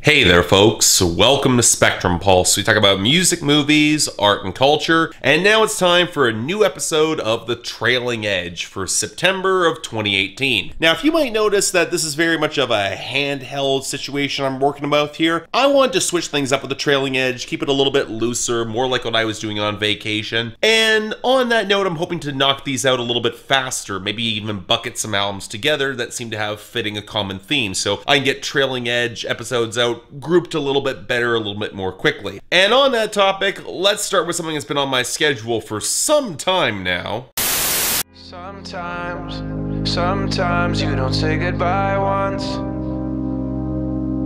Hey there folks, welcome to Spectrum Pulse. We talk about music, movies, art, and culture, and now it's time for a new episode of The Trailing Edge for September of 2018. Now, if you might notice that this is very much of a handheld situation I'm working about here, I wanted to switch things up with The Trailing Edge, keep it a little bit looser, more like what I was doing on vacation. And on that note, I'm hoping to knock these out a little bit faster, maybe even bucket some albums together that seem to have fitting a common theme, so I can get Trailing Edge episodes out grouped a little bit better, a little bit more quickly. And on that topic, let's start with something that's been on my schedule for some time now. Sometimes you don't say goodbye once.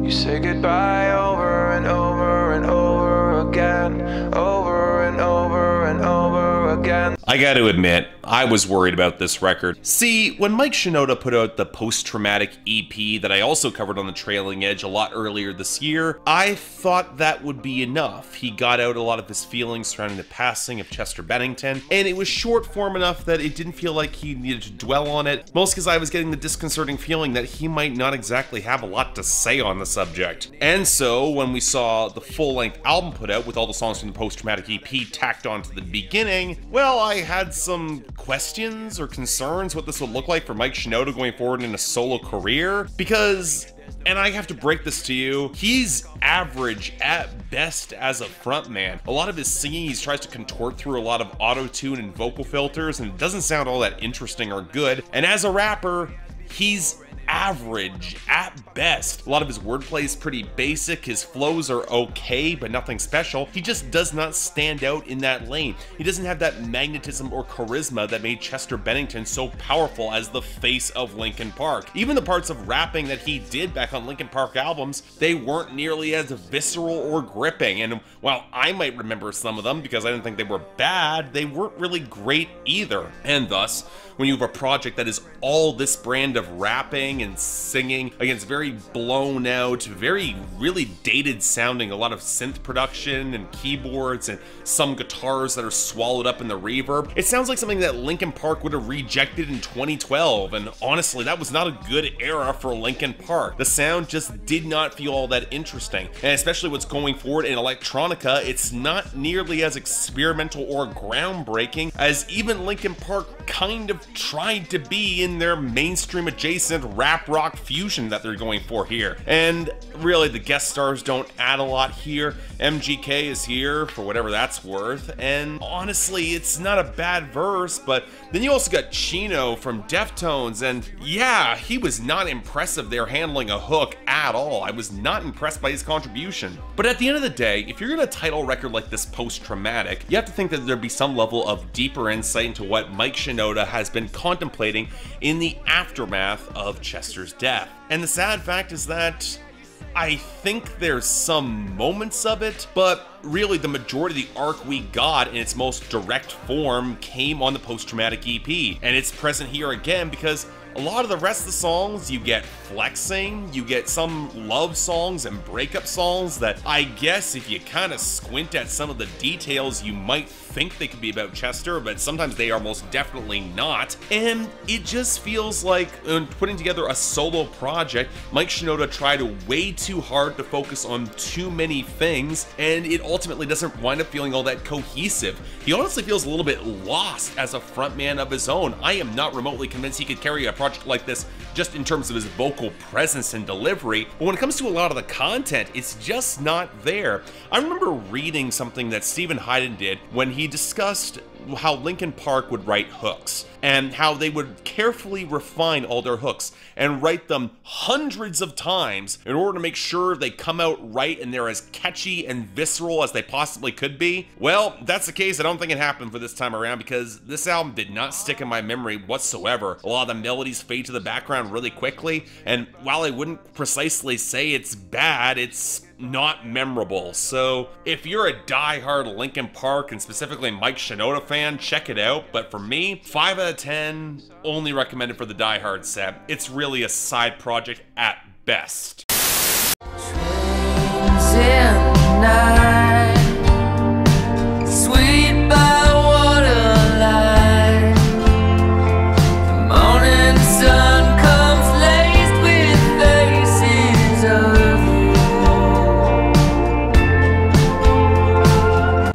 You say goodbye over and over and over again, over and over and over again. I gotta admit, I was worried about this record. See, when Mike Shinoda put out the post-traumatic EP that I also covered on The Trailing Edge a lot earlier this year, I thought that would be enough. He got out a lot of his feelings surrounding the passing of Chester Bennington, and it was short form enough that it didn't feel like he needed to dwell on it, mostly because I was getting the disconcerting feeling that he might not exactly have a lot to say on the subject. And so, when we saw the full-length album put out with all the songs from the post-traumatic EP tacked onto the beginning, well, I had some questions or concerns what this would look like for Mike Shinoda going forward in a solo career, because, and I have to break this to you, he's average at best as a frontman. A lot of his singing, he tries to contort through a lot of auto-tune and vocal filters, and it doesn't sound all that interesting or good. And as a rapper, he's average at best. A lot of his wordplay is pretty basic, his flows are okay, but nothing special. He just does not stand out in that lane. He doesn't have that magnetism or charisma that made Chester Bennington so powerful as the face of Linkin Park. Even the parts of rapping that he did back on Linkin Park albums, they weren't nearly as visceral or gripping, and while I might remember some of them because I didn't think they were bad, they weren't really great either. And thus, when you have a project that is all this brand of rapping and singing against very blown out, very really dated sounding, a lot of synth production and keyboards and some guitars that are swallowed up in the reverb, it sounds like something that Linkin Park would have rejected in 2012, and honestly, that was not a good era for Linkin Park. The sound just did not feel all that interesting, and especially what's going forward in electronica, it's not nearly as experimental or groundbreaking as even Linkin Park kind of tried to be in their mainstream adjacent rap rock fusion that they're going for here. And really, the guest stars don't add a lot here. MGK is here for whatever that's worth, and honestly, it's not a bad verse, but then you also got Chino from Deftones, and yeah, he was not impressive there handling a hook at all. I was not impressed by his contribution. But at the end of the day, if you're gonna title a record like this post-traumatic, you have to think that there'd be some level of deeper insight into what Mike Shinoda has been contemplating in the aftermath of Chester's death. And the sad fact is that I think there's some moments of it, but really the majority of the arc we got in its most direct form came on the post-traumatic EP, and it's present here again because a lot of the rest of the songs, you get flexing, you get some love songs and breakup songs that I guess if you kind of squint at some of the details, you might think they could be about Chester, but sometimes they are most definitely not. And it just feels like when putting together a solo project, Mike Shinoda tried way too hard to focus on too many things, and it ultimately doesn't wind up feeling all that cohesive. He honestly feels a little bit lost as a frontman of his own. I am not remotely convinced he could carry a project like this just in terms of his vocal presence and delivery, but when it comes to a lot of the content, it's just not there. I remember reading something that Steven Hyden did when he discussed how Linkin Park would write hooks, and how they would carefully refine all their hooks and write them hundreds of times in order to make sure they come out right and they're as catchy and visceral as they possibly could be. Well, that's the case. I don't think it happened for this time around because this album did not stick in my memory whatsoever. A lot of the melodies fade to the background really quickly, and while I wouldn't precisely say it's bad, it's not memorable. So if you're a die-hard Linkin Park and specifically Mike Shinoda fan, check it out. But for me, 5 out of 10, only recommended for the die-hard set. It's really a side project at best. Trains in the night, sweet by waterlight, the morning sun comes laced with faces of you.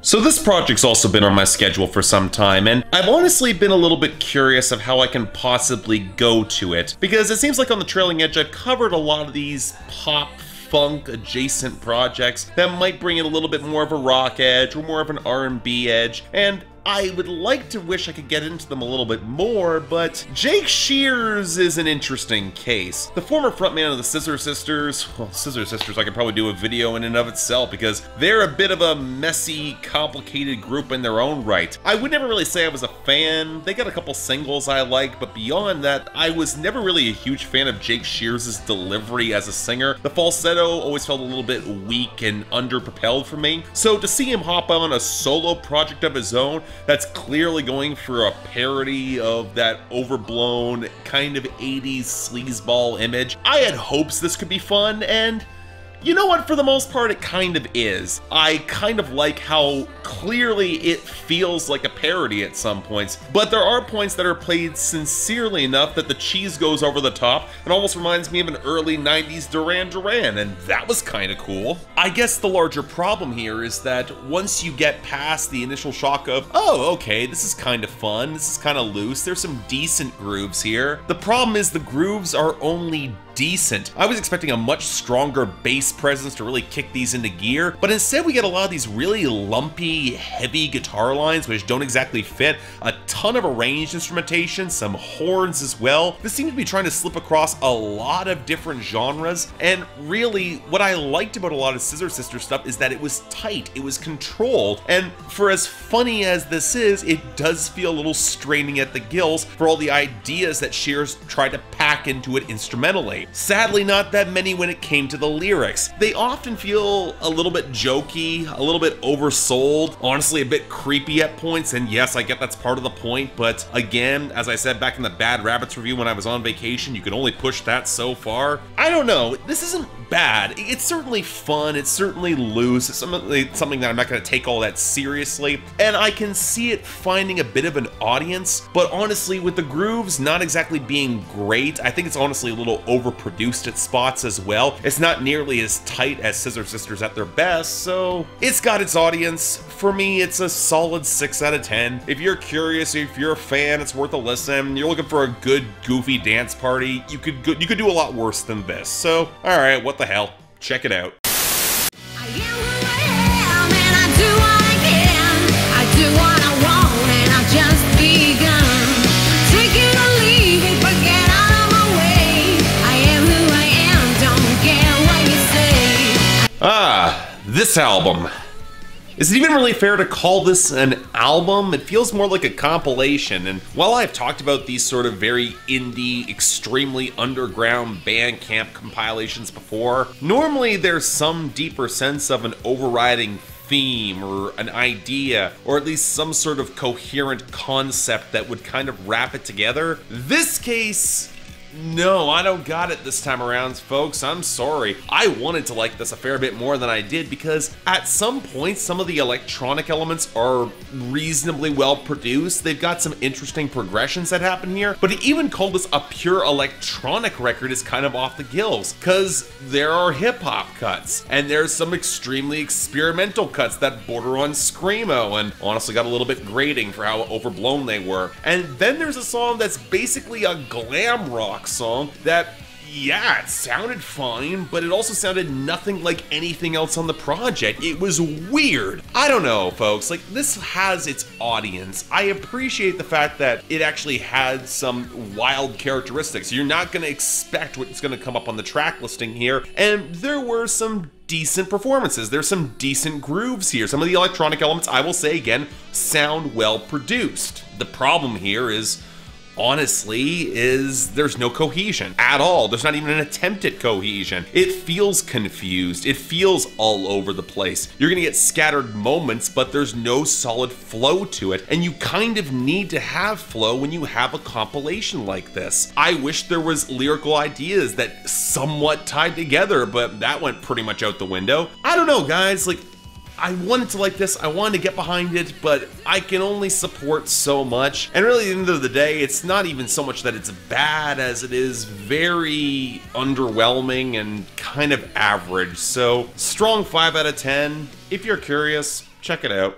So this project's also been on my schedule for some time, and I've honestly been a little bit curious of how I can possibly go to it, because it seems like on the trailing edge I've covered a lot of these pop funk adjacent projects that might bring in a little bit more of a rock edge or more of an R&B edge, and I would like to wish I could get into them a little bit more, but Jake Shears is an interesting case. The former frontman of the Scissor Sisters, well, Scissor Sisters I could probably do a video in and of itself because they're a bit of a messy, complicated group in their own right. I would never really say I was a fan. They got a couple singles I like, but beyond that, I was never really a huge fan of Jake Shears' delivery as a singer. The falsetto always felt a little bit weak and underpropelled for me. So to see him hop on a solo project of his own, that's clearly going for a parody of that overblown kind of 80s sleazeball image. I had hopes this could be fun, and you know what, for the most part it kind of is. I kind of like how clearly it feels like a parody at some points, but there are points that are played sincerely enough that the cheese goes over the top and almost reminds me of an early 90s Duran Duran, and that was kind of cool. I guess the larger problem here is that once you get past the initial shock of, oh, okay, this is kind of fun, this is kind of loose, there's some decent grooves here, the problem is the grooves are only decent. I was expecting a much stronger bass presence to really kick these into gear, but instead we get a lot of these really lumpy, heavy guitar lines which don't exactly fit, a ton of arranged instrumentation, some horns as well. This seems to be trying to slip across a lot of different genres, and really what I liked about a lot of Scissor Sisters stuff is that it was tight, it was controlled, and for as funny as this is, it does feel a little straining at the gills for all the ideas that Shears tried to pack into it instrumentally. Sadly, not that many when it came to the lyrics. They often feel a little bit jokey, a little bit oversold, honestly a bit creepy at points, and yes, I get that's part of the point, but again, as I said back in the Bad Rabbits review when I was on vacation, you can only push that so far. I don't know, this isn't bad. It's certainly fun, it's certainly loose, it's something that I'm not going to take all that seriously, and I can see it finding a bit of an audience, but honestly, with the grooves not exactly being great, I think it's honestly a little overproduced at spots as well. It's not nearly as tight as Scissor Sisters at their best, so it's got its audience. For me, it's a solid 6 out of 10. If you're curious, if you're a fan, it's worth a listen. You're looking for a good, goofy dance party, you could do a lot worse than this. So, alright, what the hell? Check it out. This album. Is it even really fair to call this an album? It feels more like a compilation, and while I've talked about these sort of very indie, extremely underground Bandcamp compilations before, normally there's some deeper sense of an overriding theme or an idea, or at least some sort of coherent concept that would kind of wrap it together. This case, no, I don't got it this time around, folks. I'm sorry. I wanted to like this a fair bit more than I did because at some point, some of the electronic elements are reasonably well produced. They've got some interesting progressions that happen here, but to even call this a pure electronic record is kind of off the gills because there are hip-hop cuts and there's some extremely experimental cuts that border on screamo and honestly got a little bit grating for how overblown they were. And then there's a song that's basically a glam rock song that, yeah, it sounded fine, but it also sounded nothing like anything else on the project. It was weird. I don't know, folks, like, this has its audience. I appreciate the fact that it actually had some wild characteristics. You're not gonna expect what's gonna come up on the track listing here, and there were some decent performances. There's some decent grooves here. Some of the electronic elements, I will say again, sound well produced. The problem here is, honestly, there's no cohesion at all. There's not even an attempt at cohesion. It feels confused. It feels all over the place. You're gonna get scattered moments, but there's no solid flow to it, and you kind of need to have flow when you have a compilation like this. I wish there was lyrical ideas that somewhat tied together, but that went pretty much out the window. I don't know, guys, like, I wanted to like this, I wanted to get behind it, but I can only support so much. And really, at the end of the day, it's not even so much that it's bad as it is very underwhelming and kind of average. So, strong 5 out of 10. If you're curious, check it out.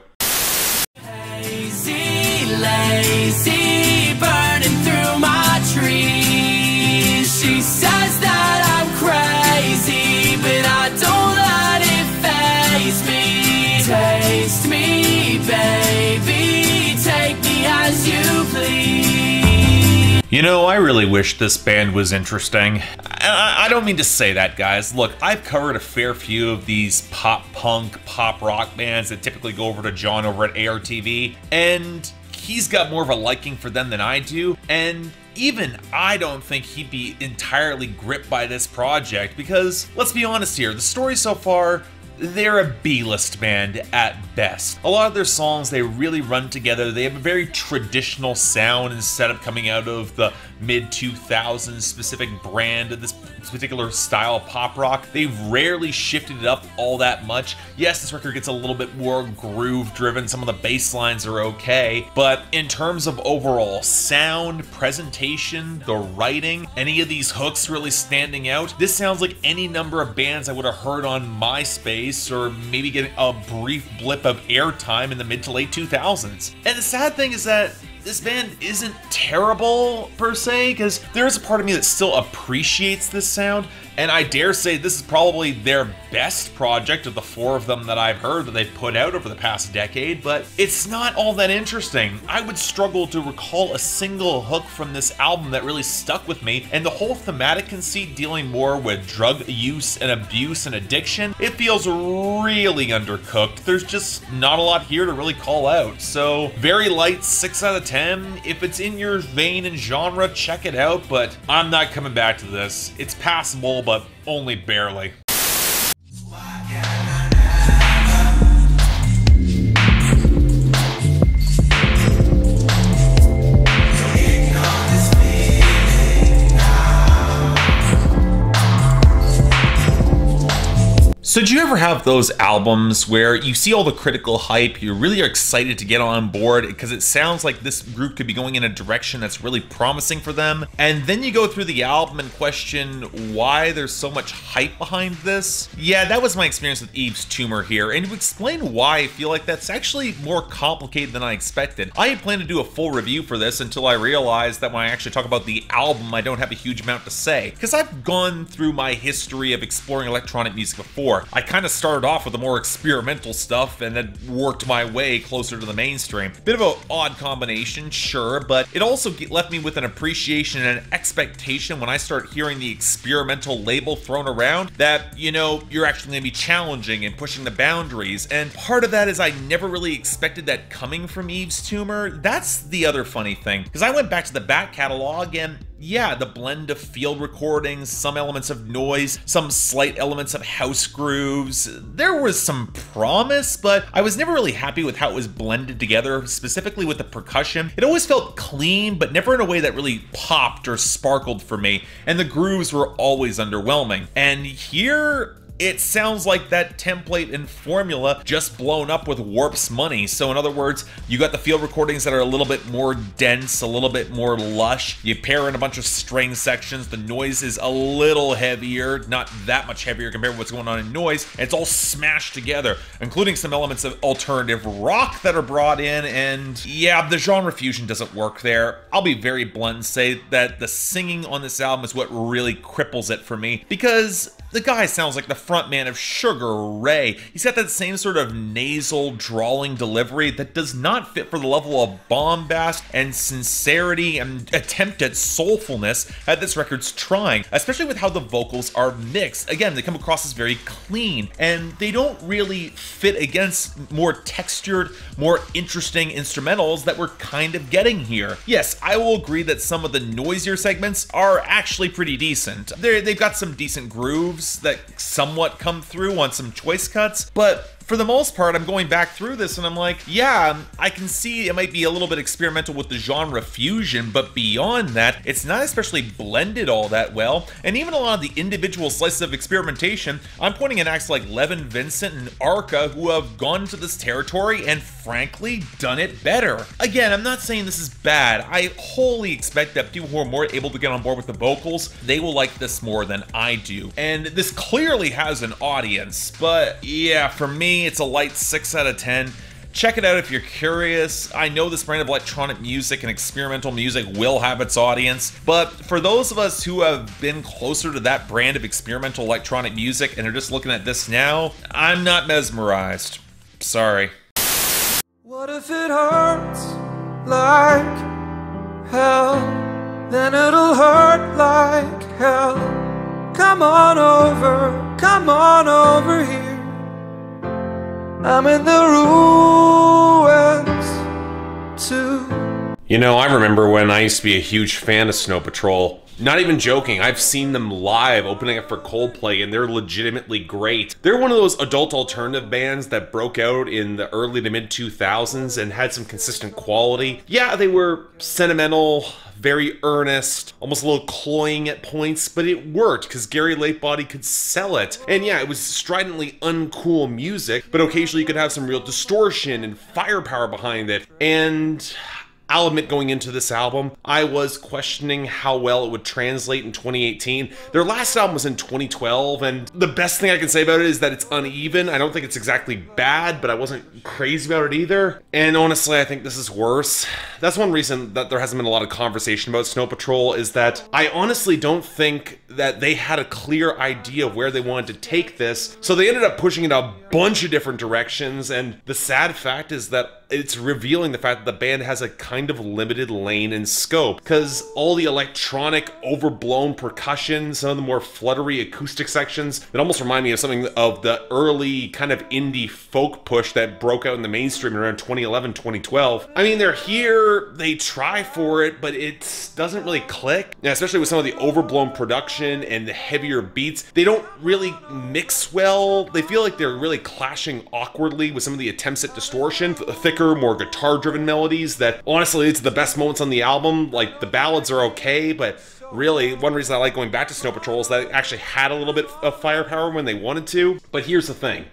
lazy, burning through my trees. She says that I'm crazy, but I don't let it faze me. Taste me, baby, take me as you please. You know, I really wish this band was interesting. I don't mean to say that, guys. Look, I've covered a fair few of these pop punk, pop rock bands that typically go over to John over at ARTV, and he's got more of a liking for them than I do, and even I don't think he'd be entirely gripped by this project because, let's be honest here, the story so far, they're a B-list band at best. A lot of their songs, they really run together. They have a very traditional sound and setup coming out of the mid-2000s specific brand of this particular style of pop rock. They've rarely shifted it up all that much. Yes, this record gets a little bit more groove driven. Some of the bass lines are okay, but in terms of overall sound, presentation, the writing, any of these hooks really standing out, this sounds like any number of bands I would have heard on MySpace or maybe getting a brief blip of airtime in the mid to late 2000s. And the sad thing is that this band isn't terrible per se, because there is a part of me that still appreciates this sound, and I dare say this is probably their best project of the four of them that I've heard that they've put out over the past decade, but it's not all that interesting. I would struggle to recall a single hook from this album that really stuck with me, and the whole thematic conceit dealing more with drug use and abuse and addiction, it feels really undercooked. There's just not a lot here to really call out, so very light 6 out of 10. If it's in your vein and genre, check it out, but I'm not coming back to this. It's passable, but only barely. So did you ever have those albums where you see all the critical hype, you really are excited to get on board because it sounds like this group could be going in a direction that's really promising for them, and then you go through the album and question why there's so much hype behind this? Yeah, that was my experience with Yves Tumor here, and to explain why I feel like that's actually more complicated than I expected. I had planned to do a full review for this until I realized that when I actually talk about the album, I don't have a huge amount to say, because I've gone through my history of exploring electronic music before. I kind of started off with the more experimental stuff and then worked my way closer to the mainstream. Bit of an odd combination, sure, but it also left me with an appreciation and an expectation when I start hearing the experimental label thrown around that, you know, you're actually going to be challenging and pushing the boundaries. And part of that is I never really expected that coming from Yves Tumor. That's the other funny thing, because I went back to the back catalog and yeah, the blend of field recordings, some elements of noise, some slight elements of house grooves. There was some promise, but I was never really happy with how it was blended together, specifically with the percussion. It always felt clean, but never in a way that really popped or sparkled for me, and the grooves were always underwhelming. And here, it sounds like that template and formula just blown up with Warp's money. So in other words, you got the field recordings that are a little bit more dense, a little bit more lush. You pair in a bunch of string sections. The noise is a little heavier, not that much heavier compared to what's going on in noise. And it's all smashed together, including some elements of alternative rock that are brought in. And yeah, the genre fusion doesn't work there. I'll be very blunt and say that the singing on this album is what really cripples it for me, because the guy sounds like the frontman of Sugar Ray. He's got that same sort of nasal, drawling delivery that does not fit for the level of bombast and sincerity and attempt at soulfulness that this record's trying, especially with how the vocals are mixed. Again, they come across as very clean, and they don't really fit against more textured, more interesting instrumentals that we're kind of getting here. Yes, I will agree that some of the noisier segments are actually pretty decent. They've got some decent grooves that somewhat come through on some choice cuts, but for the most part, I'm going back through this and I'm like, yeah, I can see it might be a little bit experimental with the genre fusion, but beyond that, it's not especially blended all that well. And even a lot of the individual slices of experimentation, I'm pointing at acts like Levin Vincent and Arca, who have gone into this territory and frankly done it better. Again, I'm not saying this is bad. I wholly expect that people who are more able to get on board with the vocals, they will like this more than I do. And this clearly has an audience, but yeah, for me, it's a light 6 out of 10. Check it out if you're curious. I know this brand of electronic music and experimental music will have its audience, but for those of us who have been closer to that brand of experimental electronic music and are just looking at this now, I'm not mesmerized. Sorry. What if it hurts like hell? Then it'll hurt like hell. Come on over here. I'm in the ruins too. You know, I remember when I used to be a huge fan of Snow Patrol. Not even joking, I've seen them live opening up for Coldplay and they're legitimately great. They're one of those adult alternative bands that broke out in the early to mid 2000s and had some consistent quality. Yeah, they were sentimental, very earnest, almost a little cloying at points, but it worked because Gary Lightbody could sell it. And yeah, it was stridently uncool music, but occasionally you could have some real distortion and firepower behind it. And I'll admit, going into this album, I was questioning how well it would translate in 2018. Their last album was in 2012, and the best thing I can say about it is that it's uneven. I don't think it's exactly bad, but I wasn't crazy about it either. And honestly, I think this is worse. That's one reason that there hasn't been a lot of conversation about Snow Patrol, is that I honestly don't think that they had a clear idea of where they wanted to take this, so they ended up pushing it a bunch of different directions, and the sad fact is that it's revealing the fact that the band has a kind of limited lane and scope, because all the electronic, overblown percussion, some of the more fluttery acoustic sections that almost remind me of something of the early kind of indie folk push that broke out in the mainstream around 2011, 2012. I mean, they're here, they try for it, but it doesn't really click. Yeah, especially with some of the overblown production and the heavier beats. They don't really mix well. They feel like they're really clashing awkwardly with some of the attempts at distortion. Thicker, more guitar-driven melodies that honestly leads to the best moments on the album. Like, the ballads are okay, but really, one reason I like going back to Snow Patrol is that it actually had a little bit of firepower when they wanted to. But here's the thing.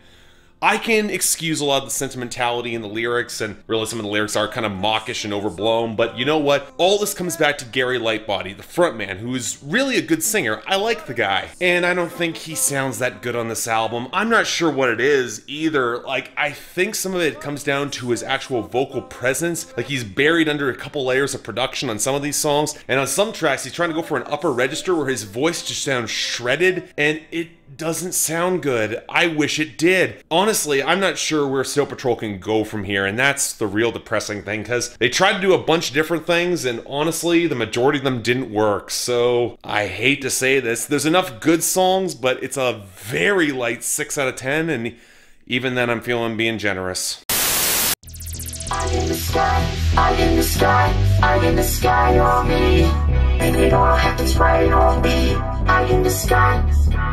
I can excuse a lot of the sentimentality in the lyrics, and really some of the lyrics are kind of mawkish and overblown, but you know what? All this comes back to Gary Lightbody, the frontman, who is really a good singer. I like the guy, and I don't think he sounds that good on this album. I'm not sure what it is either. Like, I think some of it comes down to his actual vocal presence. Like, he's buried under a couple layers of production on some of these songs, and on some tracks he's trying to go for an upper register where his voice just sounds shredded, and it doesn't sound good. I wish it did. Honestly, I'm not sure where Snow Patrol can go from here, and that's the real depressing thing, because they tried to do a bunch of different things, and honestly, the majority of them didn't work. So, I hate to say this, there's enough good songs, but it's a very light 6 out of 10, and even then I'm feeling being generous. I'm in the sky, I'm in the sky, I'm in the sky on me, and it all happens right on me. I'm in the sky,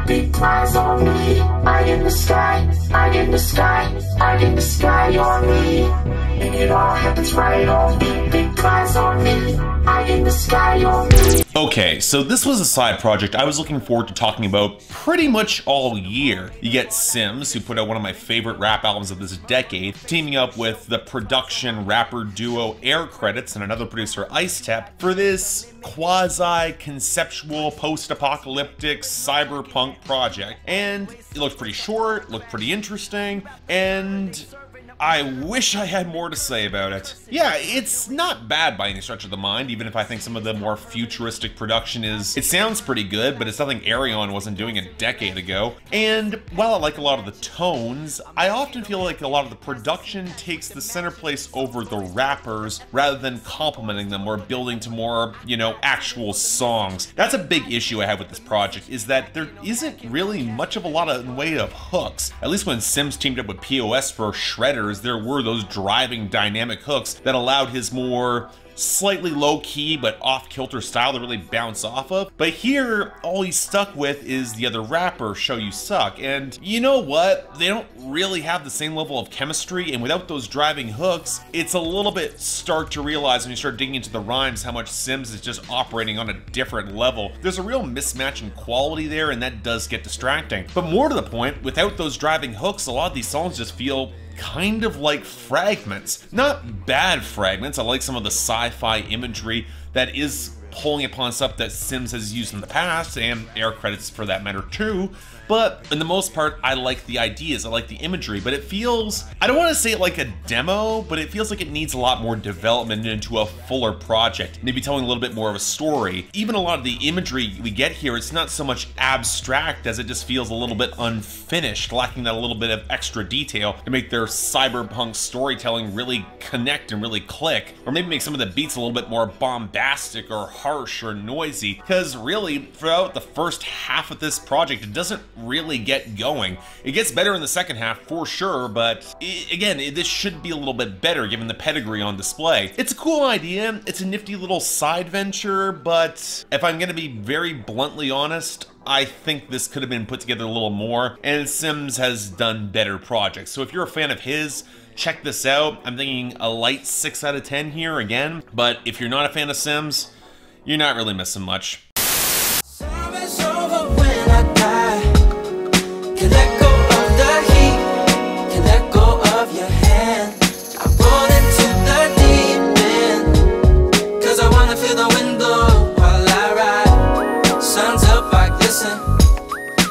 big clouds on me. I'm in the sky, I'm in the sky, I'm in the sky on me, and it all happens right on me. Big clouds on me. I'm in the sky on me. Okay, so this was a side project I was looking forward to talking about pretty much all year. You get Sims, who put out one of my favorite rap albums of this decade, teaming up with the production rapper duo Air Credits and another producer Ice Tep for this quasi-conceptual post-apocalyptic cyberpunk project. And it looked pretty short, looked pretty interesting, and I wish I had more to say about it. Yeah, it's not bad by any stretch of the mind, even if I think some of the more futuristic production is... It sounds pretty good, but it's nothing Arion wasn't doing a decade ago. And while I like a lot of the tones, I often feel like a lot of the production takes the center place over the rappers rather than complementing them or building to more, you know, actual songs. That's a big issue I have with this project, is that there isn't really much of a lot of in way of hooks. At least when Sims teamed up with POS for Shredders, there were those driving dynamic hooks that allowed his more slightly low-key but off-kilter style to really bounce off of. But here, all he's stuck with is the other rapper, Show You Suck, and you know what? They don't really have the same level of chemistry, and without those driving hooks, it's a little bit stark to realize when you start digging into the rhymes how much Sims is just operating on a different level. There's a real mismatch in quality there, and that does get distracting. But more to the point, without those driving hooks, a lot of these songs just feel kind of like fragments. Not bad fragments. I like some of the sci-fi imagery that is pulling upon stuff that Sims has used in the past, and Air Credits for that matter too, but in the most part, I like the ideas, I like the imagery, but it feels, I don't want to say it like a demo, but it feels like it needs a lot more development into a fuller project, maybe telling a little bit more of a story. Even a lot of the imagery we get here, it's not so much abstract as it just feels a little bit unfinished, lacking that a little bit of extra detail to make their cyberpunk storytelling really connect and really click, or maybe make some of the beats a little bit more bombastic or harsh or noisy, because really throughout the first half of this project it doesn't really get going. It gets better in the second half for sure, but again, this should be a little bit better given the pedigree on display. It's a cool idea, it's a nifty little side venture, but if I'm gonna be very bluntly honest, I think this could have been put together a little more, and Sims has done better projects. So if you're a fan of his, check this out. I'm thinking a light 6 out of 10 here again, but if you're not a fan of Sims, you're not really missing much. Summer's over when I die. Can let go of the heat, can let go of your hand. I roll into the deep end, cause I wanna feel the wind blow while I ride. Sun's up, I glisten,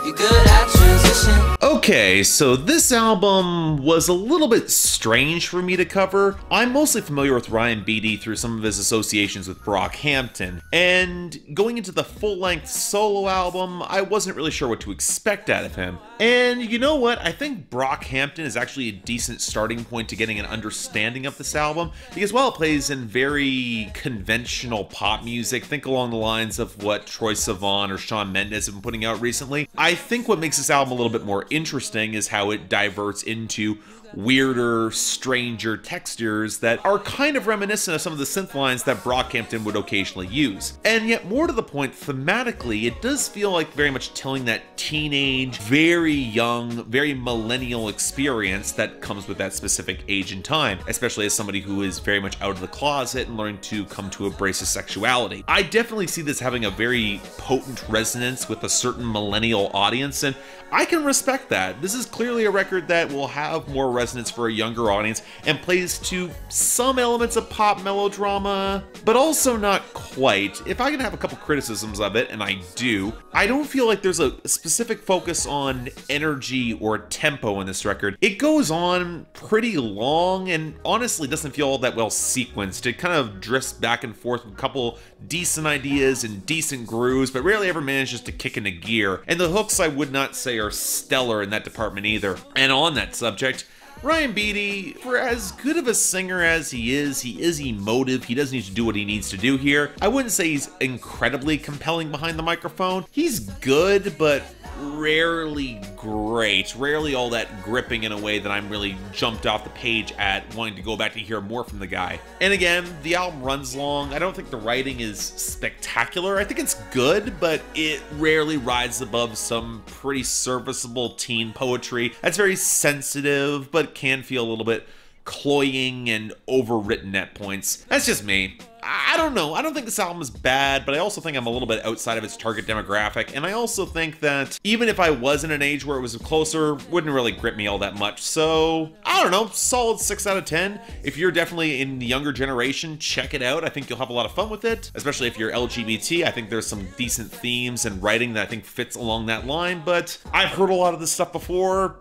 you're good at transition. Okay, so this album was a little bit strange for me to cover. I'm mostly familiar with Ryan Beatty through some of his associations with Hampton, and going into the full-length solo album, I wasn't really sure what to expect out of him. And you know what? I think Hampton is actually a decent starting point to getting an understanding of this album, because while it plays in very conventional pop music, think along the lines of what Troye Sivan or Shawn Mendes have been putting out recently, I think what makes this album a little bit more interesting is how it diverts into weirder, stranger textures that are kind of reminiscent of some of the synth lines that Hampton would occasionally use. And yet, more to the point, thematically, it does feel like very much telling that teenage, very young, very millennial experience that comes with that specific age and time, especially as somebody who is very much out of the closet and learning to come to embrace his sexuality. I definitely see this having a very potent resonance with a certain millennial audience, and I can respect that. This is clearly a record that will have more resonance for a younger audience and plays to some elements of pop melodrama, but also not quite. If I can have a couple criticisms of it, and I do, I don't feel like there's a specific focus on energy or tempo in this record. It goes on pretty long and honestly doesn't feel all that well sequenced. It kind of drifts back and forth with a couple decent ideas and decent grooves, but rarely ever manages to kick into gear. And the hooks, I would not say, are stellar in that department either. And on that subject, Ryan Beatty, for as good of a singer as he is emotive. He does need to do what he needs to do here. I wouldn't say he's incredibly compelling behind the microphone. He's good, but rarely great. Rarely all that gripping in a way that I'm really jumped off the page at wanting to go back to hear more from the guy. And again, the album runs long. I don't think the writing is spectacular. I think it's good, but it rarely rises above some pretty serviceable teen poetry that's very sensitive, but can feel a little bit cloying and overwritten at points. That's just me. I don't know. I don't think this album is bad, but I also think I'm a little bit outside of its target demographic, and I also think that even if I was in an age where it was closer, wouldn't really grip me all that much. So, I don't know, solid 6 out of 10. If you're definitely in the younger generation, check it out. I think you'll have a lot of fun with it, especially if you're LGBT. I think there's some decent themes and writing that I think fits along that line, but I've heard a lot of this stuff before.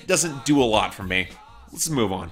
Doesn't do a lot for me. Let's move on.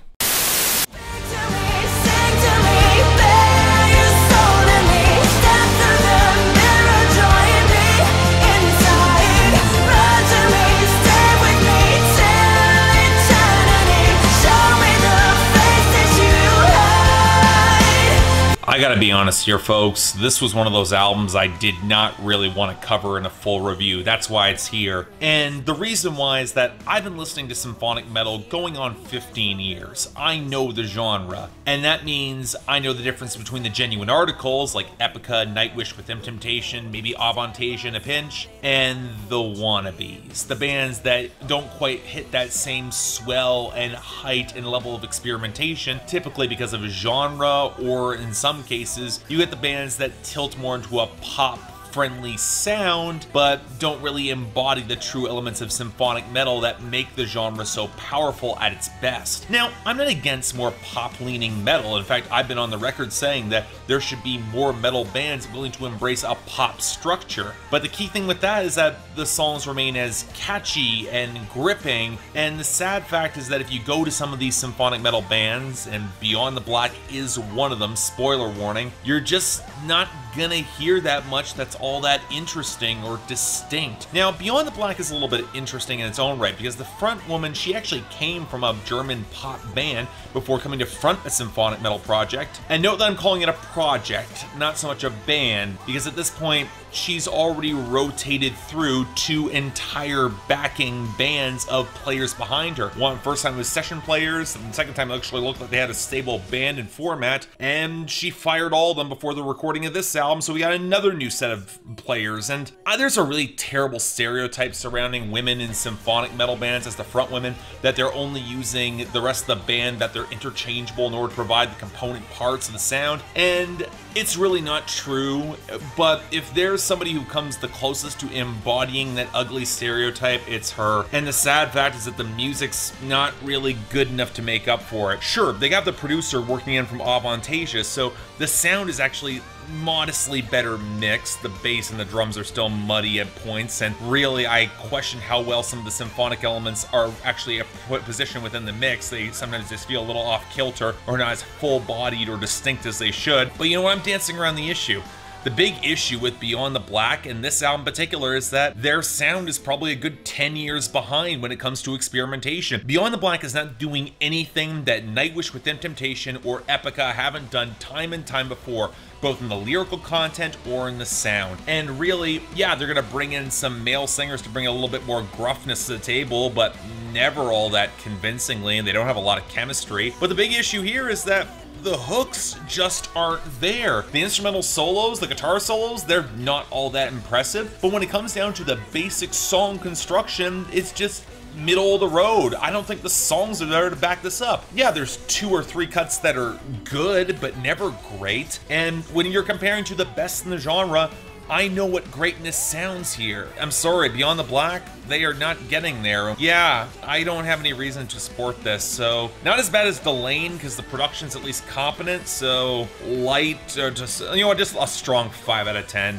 I gotta be honest here, folks, this was one of those albums I did not really want to cover in a full review. That's why it's here. And the reason why is that I've been listening to symphonic metal going on 15 years. I know the genre, and that means I know the difference between the genuine articles like Epica, Nightwish with Temptation, maybe Avantasia in a pinch, and the wannabes. The bands that don't quite hit that same swell and height and level of experimentation, typically because of a genre, or in some cases, you get the bands that tilt more into a pop friendly sound, but don't really embody the true elements of symphonic metal that make the genre so powerful at its best. Now, I'm not against more pop-leaning metal. In fact, I've been on the record saying that there should be more metal bands willing to embrace a pop structure. But the key thing with that is that the songs remain as catchy and gripping, and the sad fact is that if you go to some of these symphonic metal bands, and Beyond the Black is one of them, spoiler warning, you're just not gonna hear that much that's all that interesting or distinct. Now, Beyond the Black is a little bit interesting in its own right, because the front woman, she actually came from a German pop band before coming to front a symphonic metal project. And note that I'm calling it a project, not so much a band, because at this point, she's already rotated through 2 entire backing bands of players behind her. First time was session players, and the second time it actually looked like they had a stable band and format, and she fired all of them before the recording of this album, so we got another new set of players. And there's a really terrible stereotype surrounding women in symphonic metal bands as the front women, that they're only using the rest of the band, that they're interchangeable in order to provide the component parts of the sound, and it's really not true. But if there's somebody who comes the closest to embodying that ugly stereotype, it's her. And the sad fact is that the music's not really good enough to make up for it. Sure, they got the producer working in from Avantasia, so the sound is actually modestly better mixed. The bass and the drums are still muddy at points, and really I question how well some of the symphonic elements are actually positioned within the mix. They sometimes just feel a little off kilter or not as full-bodied or distinct as they should. But you know what, I'm dancing around the issue. The big issue with Beyond the Black, and this album in particular, is that their sound is probably a good 10 years behind when it comes to experimentation. Beyond the Black is not doing anything that Nightwish Within Temptation or Epica haven't done time and time before, both in the lyrical content or in the sound. And really, yeah, they're gonna bring in some male singers to bring a little bit more gruffness to the table, but never all that convincingly, and they don't have a lot of chemistry. But the big issue here is that the hooks just aren't there. The instrumental solos, the guitar solos, they're not all that impressive, but when it comes down to the basic song construction, it's just middle of the road. I don't think the songs are there to back this up. Yeah, there's 2 or 3 cuts that are good, but never great. And when you're comparing to the best in the genre, I know what greatness sounds here. I'm sorry, Beyond the Black, they are not getting there. Yeah, I don't have any reason to support this, so not as bad as Delane, because the production's at least competent, so light, or just, you know what, just a strong 5 out of 10.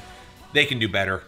They can do better.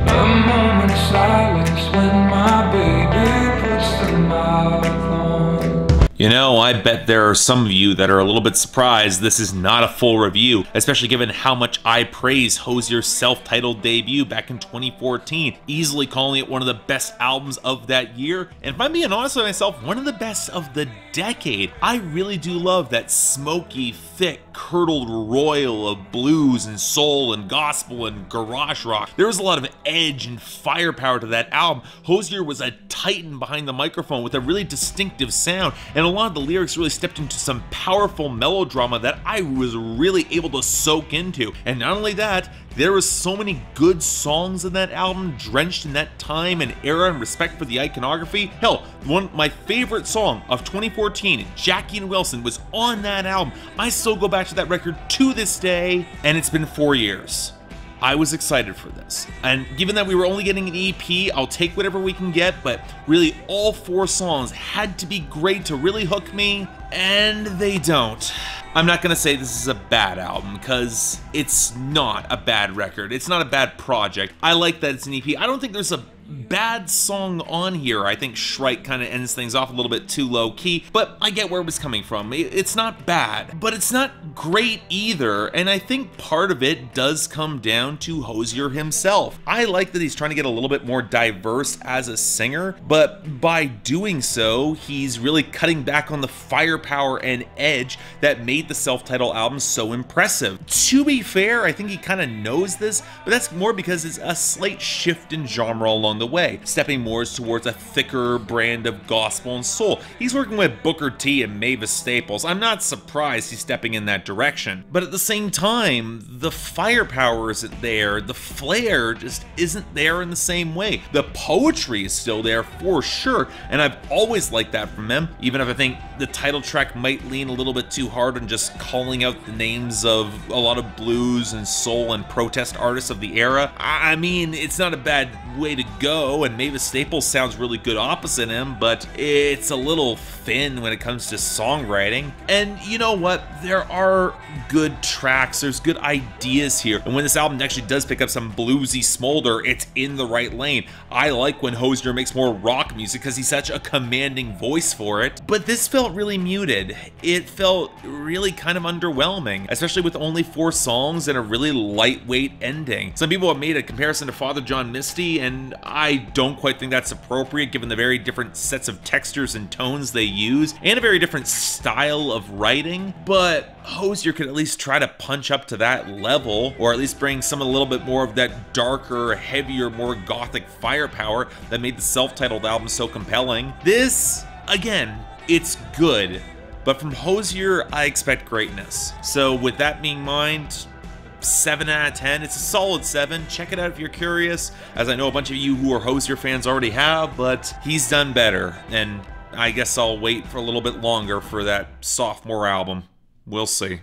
A moment's silence when my baby puts the mouth on. You know, I bet there are some of you that are a little bit surprised this is not a full review, especially given how much I praise Hozier's self-titled debut back in 2014, easily calling it one of the best albums of that year, and if I'm being honest with myself, one of the best of the decade. I really do love that smoky, thick, curdled royal of blues and soul and gospel and garage rock. There was a lot of edge and firepower to that album. Hozier was a titan behind the microphone with a really distinctive sound, and a lot of the lyrics really stepped into some powerful melodrama that I was really able to soak into. And not only that, there was so many good songs in that album, drenched in that time and era and respect for the iconography. Hell, my favorite song of 2014, Jackie and Wilson, was on that album. I still go back to that record to this day, and it's been 4 years. I was excited for this, and given that we were only getting an EP, I'll take whatever we can get, but really all 4 songs had to be great to really hook me, and they don't. I'm not gonna say this is a bad album, because it's not a bad record. It's not a bad project. I like that it's an EP. I don't think there's a bad song on here. I think Shrike kind of ends things off a little bit too low-key, but I get where it was coming from. It's not bad, but it's not great either, and I think part of it does come down to Hozier himself. I like that he's trying to get a little bit more diverse as a singer, but by doing so, he's really cutting back on the firepower and edge that made the self-titled album so impressive. To be fair, I think he kind of knows this, but that's more because it's a slight shift in genre along along the way, stepping more towards a thicker brand of gospel and soul. He's working with Booker T and Mavis Staples. I'm not surprised he's stepping in that direction. But at the same time, the firepower isn't there, the flair just isn't there in the same way. The poetry is still there for sure, and I've always liked that from him, even if I think the title track might lean a little bit too hard on just calling out the names of a lot of blues and soul and protest artists of the era. I mean, it's not a bad way to go, and Mavis Staples sounds really good opposite him, but it's a little thin when it comes to songwriting. And you know what? There are good tracks, there's good ideas here, and when this album actually does pick up some bluesy smolder, it's in the right lane. I like when Hozier makes more rock music because he's such a commanding voice for it, but this felt really muted. It felt really kind of underwhelming, especially with only 4 songs and a really lightweight ending. Some people have made a comparison to Father John Misty, and I don't quite think that's appropriate given the very different sets of textures and tones they use, and a very different style of writing, but Hozier could at least try to punch up to that level, or at least bring some a little bit more of that darker, heavier, more gothic firepower that made the self-titled album so compelling. This, again, it's good, but from Hozier, I expect greatness. So with that being in mind, 7 out of 10. It's a solid 7. Check it out if you're curious, as I know a bunch of you who are Hozier fans already have, but he's done better, and I guess I'll wait for a little bit longer for that sophomore album. We'll see.